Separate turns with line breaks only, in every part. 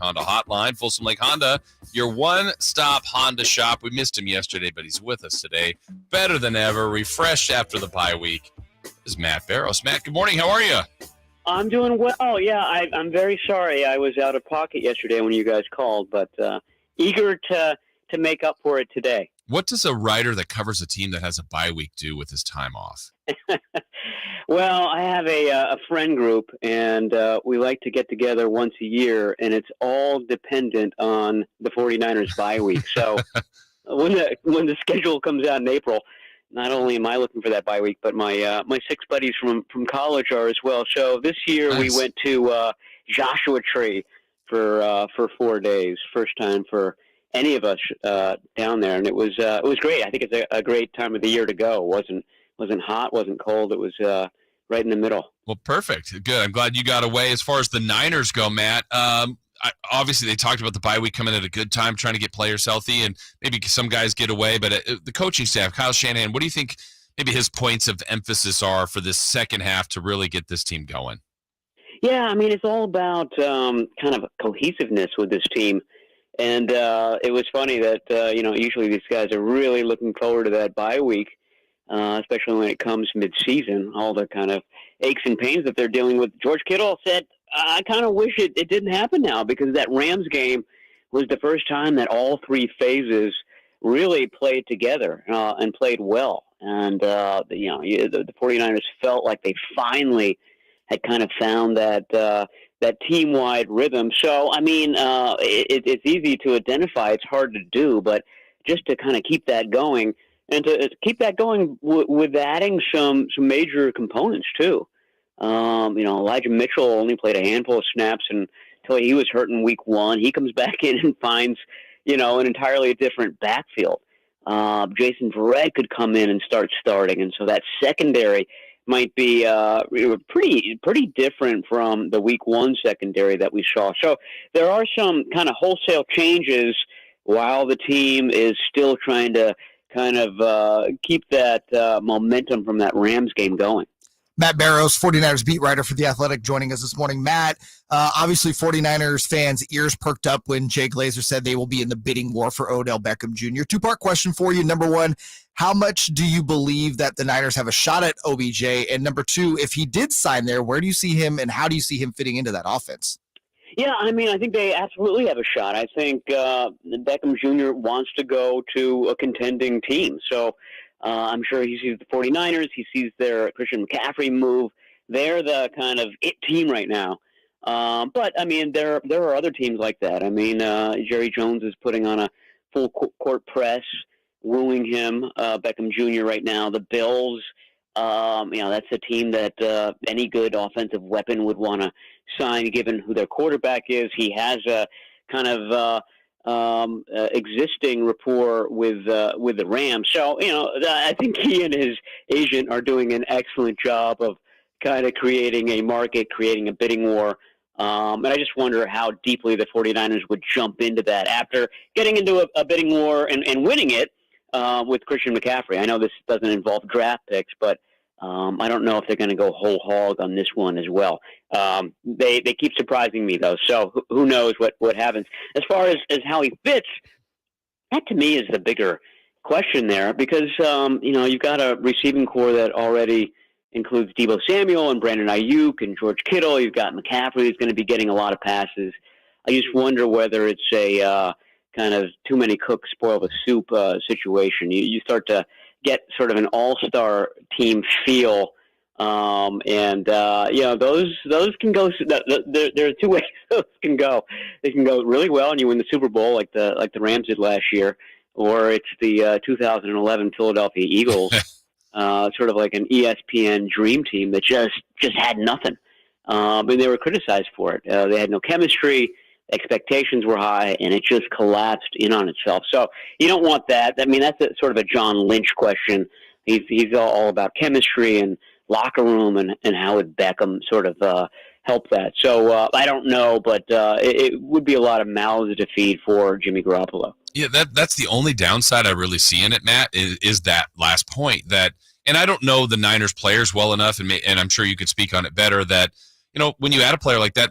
Honda hotline. Folsom Lake Honda, your one-stop Honda shop. We missed him yesterday, but he's with us today. Better than ever, refreshed after the bye week. This is Matt Barrows. Matt, good morning. How are you?
I'm doing well. Yeah, I'm very sorry. I was out of pocket yesterday when you guys called, but eager to make up for it today.
What does a writer that covers a team that has a bye week do with his time off?
Well, I have a friend group, and we like to get together once a year, and it's all dependent on the 49ers bye week. So when the schedule comes out in April, not only am I looking for that bye week, but my 6 buddies from college are as well. So this year we went to Joshua Tree for 4 days. First time for any of us down there, and it was great. I think it's a great time of the year to go. It wasn't hot, wasn't cold. It was right in the middle.
Well, perfect. Good. I'm glad you got away. As far as the Niners go, Matt, obviously they talked about the bye week coming at a good time, trying to get players healthy, and maybe some guys get away. But the coaching staff, Kyle Shanahan, what do you think maybe his points of emphasis are for this second half to really get this team going?
Yeah, I mean, it's all about kind of cohesiveness with this team. And it was funny that, usually these guys are really looking forward to that bye week, especially when it comes mid-season, all the kind of aches and pains that they're dealing with. George Kittle said, I kind of wish it didn't happen now, because that Rams game was the first time that all 3 phases really played together and played well. And, the 49ers felt like they finally had kind of found that team-wide rhythm. So, I mean, it's easy to identify. It's hard to do, but just to kind of keep that going, and to keep that going with adding some major components, too. Elijah Mitchell only played a handful of snaps until he was hurt in week 1. He comes back in and finds, an entirely different backfield. Jason Verrett could come in and start starting, and so that secondary might be pretty different from the week 1 secondary that we saw. So there are some kind of wholesale changes while the team is still trying to kind of keep that momentum from that Rams game going.
Matt Barrows, 49ers beat writer for The Athletic, joining us this morning. Matt, obviously 49ers fans' ears perked up when Jay Glazer said they will be in the bidding war for Odell Beckham Jr. 2-part question for you. Number 1, how much do you believe that the Niners have a shot at OBJ? And number 2, if he did sign there, where do you see him and how do you see him fitting into that offense?
Yeah, I mean, I think they absolutely have a shot. I think Beckham Jr. wants to go to a contending team. So I'm sure he sees the 49ers. He sees their Christian McCaffrey move. They're the kind of it team right now. But, I mean, there are other teams like that. I mean, Jerry Jones is putting on a full court press, wooing him, Beckham Jr. right now. The Bills, that's a team that any good offensive weapon would want to sign, given who their quarterback is. He has a kind of existing rapport with the Rams. So, I think he and his agent are doing an excellent job of kind of creating a market, creating a bidding war. And I just wonder how deeply the 49ers would jump into that after getting into a bidding war and winning it with Christian McCaffrey. I know this doesn't involve draft picks, but I don't know if they're going to go whole hog on this one as well. They keep surprising me, though, so who knows what happens. As far as how he fits, that to me is the bigger question there, because, you've got a receiving core that already includes Deebo Samuel and Brandon Ayuk and George Kittle. You've got McCaffrey who's going to be getting a lot of passes. I just wonder whether it's a kind of too many cooks spoil the soup situation. You start to get sort of an all-star team feel, and those can go. There are 2 ways those can go. They can go really well, and you win the Super Bowl like the Rams did last year, or it's the 2011 Philadelphia Eagles, sort of like an ESPN dream team that just had nothing, and they were criticized for it. They had no chemistry. Expectations were high, and it just collapsed in on itself. So you don't want that. I mean, that's sort of a John Lynch question. He's all about chemistry and locker room and how would Beckham sort of help that. So I don't know, but it would be a lot of mouths to feed for Jimmy Garoppolo.
Yeah, that's the only downside I really see in it, Matt, is that last point. And I don't know the Niners players well enough, and I'm sure you could speak on it better, that when you add a player like that,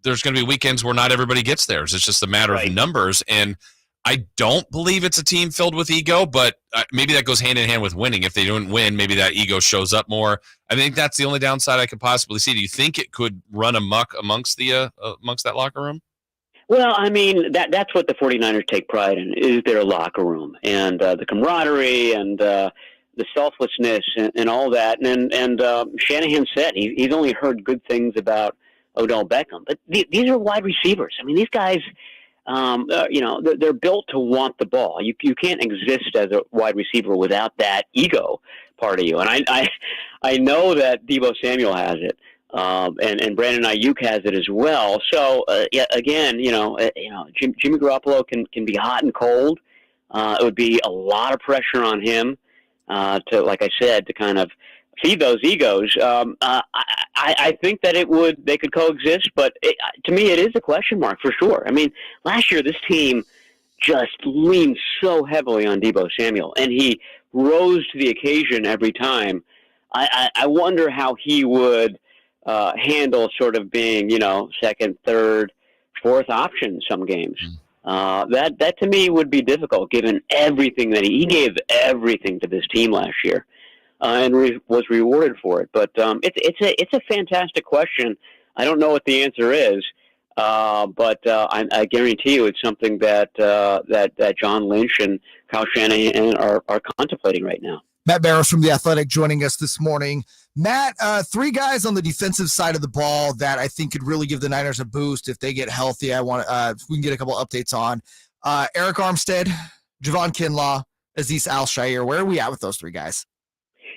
there's going to be weekends where not everybody gets theirs. It's just a matter of numbers. And I don't believe it's a team filled with ego, but maybe that goes hand in hand with winning. If they don't win, maybe that ego shows up more. I think that's the only downside I could possibly see. Do you think it could run amok amongst that locker room?
Well, I mean, that's what the 49ers take pride in, is their locker room and the camaraderie and the selflessness and all that. And Shanahan said he's only heard good things about Odell Beckham. But these are wide receivers. I mean, these guys, they're built to want the ball. You can't exist as a wide receiver without that ego part of you. And I know that Deebo Samuel has it. And Brandon Ayuk has it as well. So again, Jimmy Garoppolo can be hot and cold. It would be a lot of pressure on him to, like I said, to kind of feed those egos. I think that they could coexist, but to me, it is a question mark for sure. I mean, last year this team just leaned so heavily on Deebo Samuel, and he rose to the occasion every time. I wonder how he would handle sort of being, second, third, fourth option some games. That to me would be difficult given everything that he gave everything to this team last year, and was rewarded for it. But it's a fantastic question. I don't know what the answer is, but I guarantee you it's something that John Lynch and Kyle Shanahan are contemplating right now.
Matt Barrows from The Athletic joining us this morning. Matt, three guys on the defensive side of the ball that I think could really give the Niners a boost if they get healthy. I want we can get a couple updates on. Eric Armstead, Javon Kinlaw, Azeez Al-Shaair. Where are we at with those three guys?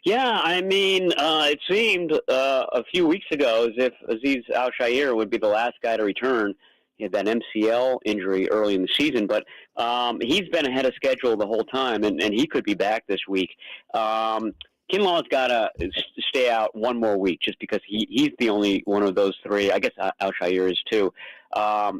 Yeah, I mean, it seemed a few weeks ago as if Azeez Al-Shaair would be the last guy to return. He had that MCL injury early in the season, but he's been ahead of schedule the whole time, and he could be back this week. Kinlaw's got to stay out one more week just because he's the only one of those three. I guess Al-Shaair is too.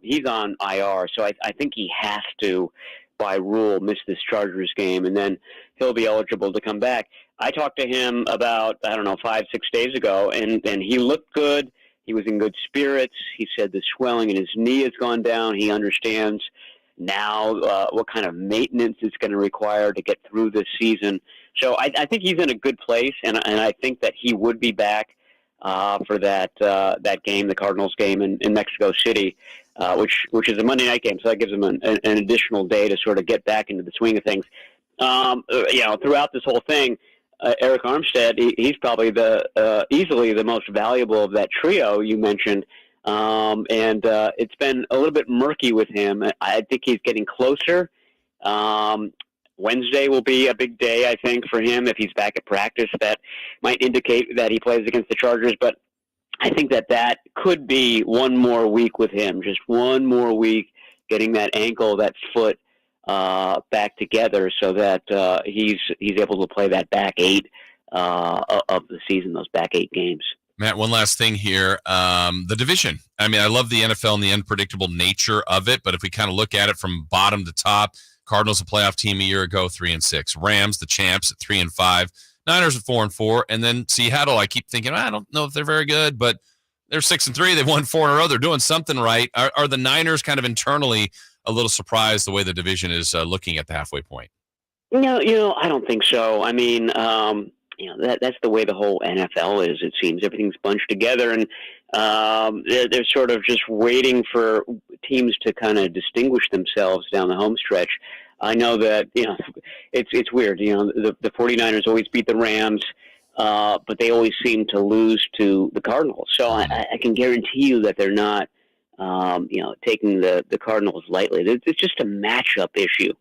He's on IR, so I think he has to, by rule, miss this Chargers game, and then he'll be eligible to come back. I talked to him about, 5-6 days ago, and he looked good. He was in good spirits. He said the swelling in his knee has gone down. He understands now what kind of maintenance it's going to require to get through this season. So I think he's in a good place, and I think that he would be back for that game, the Cardinals game in Mexico City, which is a Monday night game. So that gives him an additional day to sort of get back into the swing of things. Throughout this whole thing, Eric Armstead, he's probably easily the most valuable of that trio you mentioned. And it's been a little bit murky with him. I think he's getting closer. Wednesday will be a big day, I think, for him. If he's back at practice, that might indicate that he plays against the Chargers. But I think that could be one more week with him, just one more week getting that ankle, that foot back together so that he's able to play that back eight of the season, those back 8 games.
Matt, one last thing here. The division. I mean, I love the NFL and the unpredictable nature of it, but if we kind of look at it from bottom to top, Cardinals a playoff team a year ago, 3-6. Rams, the champs, at 3-5. Niners at 4-4. And then Seattle, I keep thinking, I don't know if they're very good, but they're 6-3. They've won 4 in a row. They're doing something right. Are the Niners kind of internally a little surprised the way the division is looking at the halfway point?
No, I don't think so. I mean, that's the way the whole NFL is, it seems. Everything's bunched together, and they're sort of just waiting for teams to kind of distinguish themselves down the home stretch. I know that, it's weird. The 49ers always beat the Rams, but they always seem to lose to the Cardinals. So I can guarantee you that they're not, taking the Cardinals lightly. It's just a matchup issue.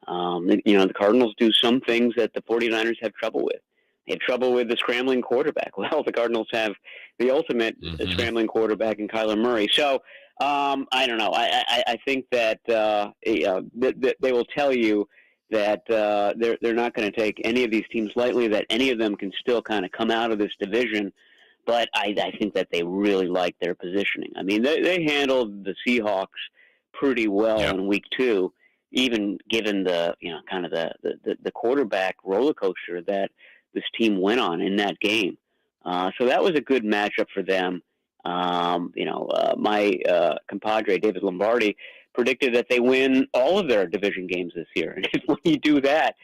The Cardinals do some things that the 49ers have trouble with. They have trouble with the scrambling quarterback. Well, the Cardinals have the ultimate scrambling quarterback in Kyler Murray. So I don't know. I think that they will tell you that they're not going to take any of these teams lightly, that any of them can still kind of come out of this division. But I think that they really like their positioning. I mean, they handled the Seahawks pretty well in week 2, even given the kind of the quarterback roller coaster that this team went on in that game. So that was a good matchup for them. My compadre, David Lombardi, predicted that they win all of their division games this year. And when you do that,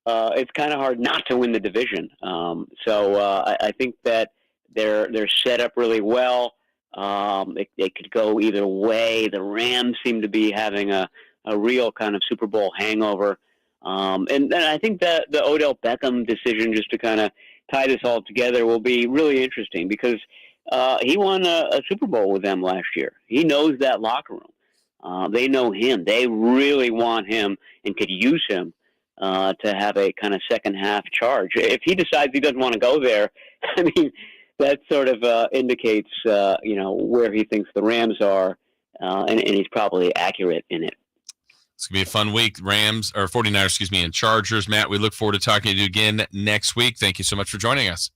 it's kind of hard not to win the division. I think that they're set up really well. They could go either way. The Rams seem to be having a real kind of Super Bowl hangover. And I think that the Odell Beckham decision, just to kind of tie this all together, will be really interesting because he won a Super Bowl with them last year. He knows that locker room. They know him. They really want him and could use him to have a kind of second half charge. If he decides he doesn't want to go there, I mean, that sort of indicates, where he thinks the Rams are, and he's probably accurate in it.
It's going to be a fun week. 49ers, and Chargers. Matt, we look forward to talking to you again next week. Thank you so much for joining us.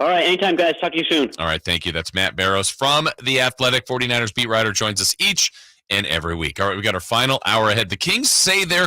All right. Anytime, guys. Talk to you soon.
All right. Thank you. That's Matt Barrows from The Athletic. 49ers beat writer joins us each and every week. All right. We got our final hour ahead. The Kings say they're